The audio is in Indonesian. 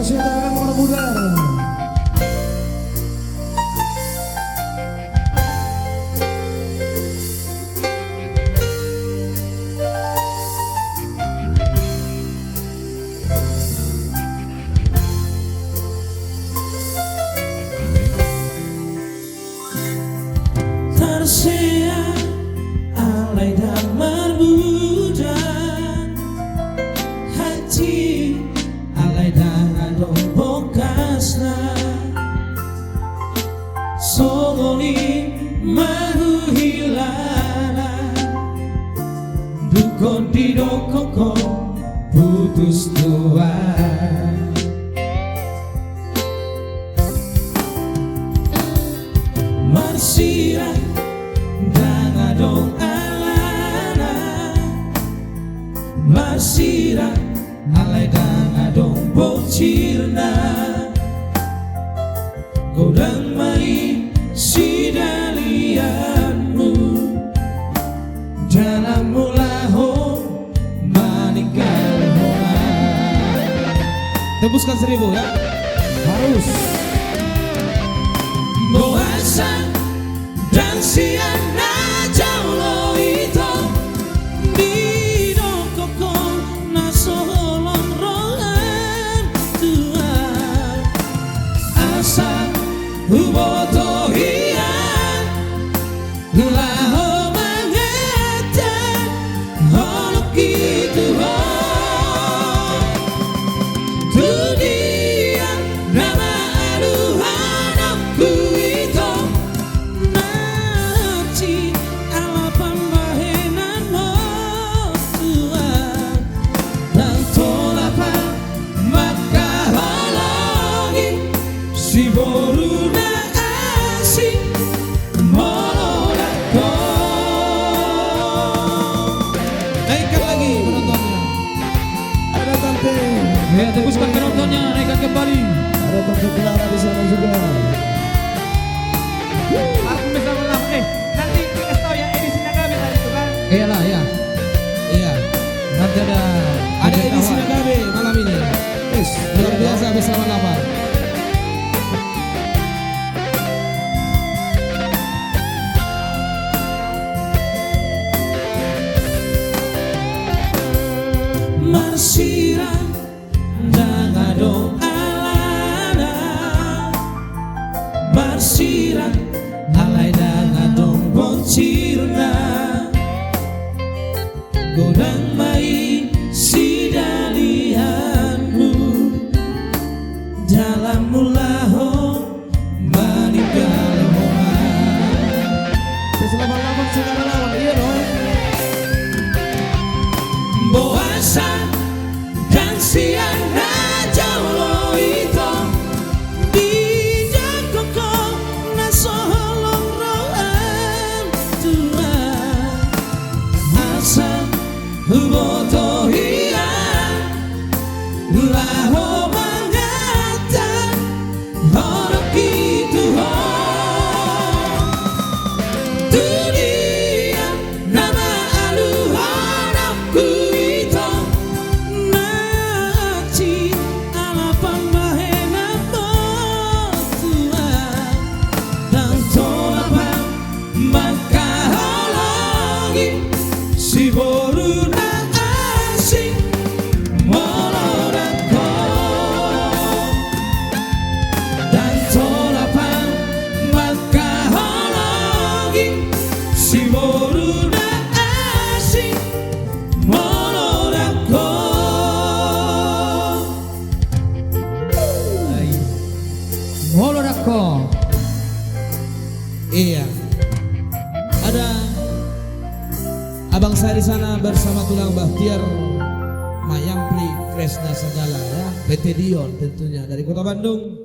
Masih ada orang muda. Tersiar alay dan mermuda hati alay dan adong bokasna songoli mahu hilala dukon di dokoko putus tua marsira dan adong alana marsira alay dan adong bocilna godang mai sidalianmu dalam mulaho maninggal hoa. Tembuskan 1000 ya. Harus. Boasa dan siana jauh itu di dokoko nasolong rohan Tuhan asa huboto hian laho mangeten holok itu dunia nama aduhan aku itu naci alapan bahenan mo Tuhan dan tolapan maka halongi si boruna asik molodako. Naikkan lagi penontonnya. Ada Tante. Ya, tembuskan penontonnya, naikkan kembali. Ada Tante Clara di sana juga. Aku bisa menang. Nanti dikasih tahu ya edisinya kami tadi itu kan. Iyalah ya. Iya. Nanti ada Edisi kawan. Nagabe malam ini. Yes. Luar biasa bisa melapar. Marsira dan adong alana marsira alay dan adong bocilna godang mai sidalianmu dalam mulaho maninggal hoa. Selamat saudara lawan. Iya dong. Boasa dan siana jauh itu di jakoko nasolong rohan Tuhan asa huboto hian laho mangatan horok itu dunia nama aluhan aku itu naci alapan bahenan mo Tuhan dan tolapan maka halongi si boruna asik molodako dan tolapan maka halongi si boruna asik molodako. Molodako. Iya. Ada abang saya di sana bersama tulang Bahtiar Mayampli Kresna segala ya. PT Dion tentunya dari Kota Bandung.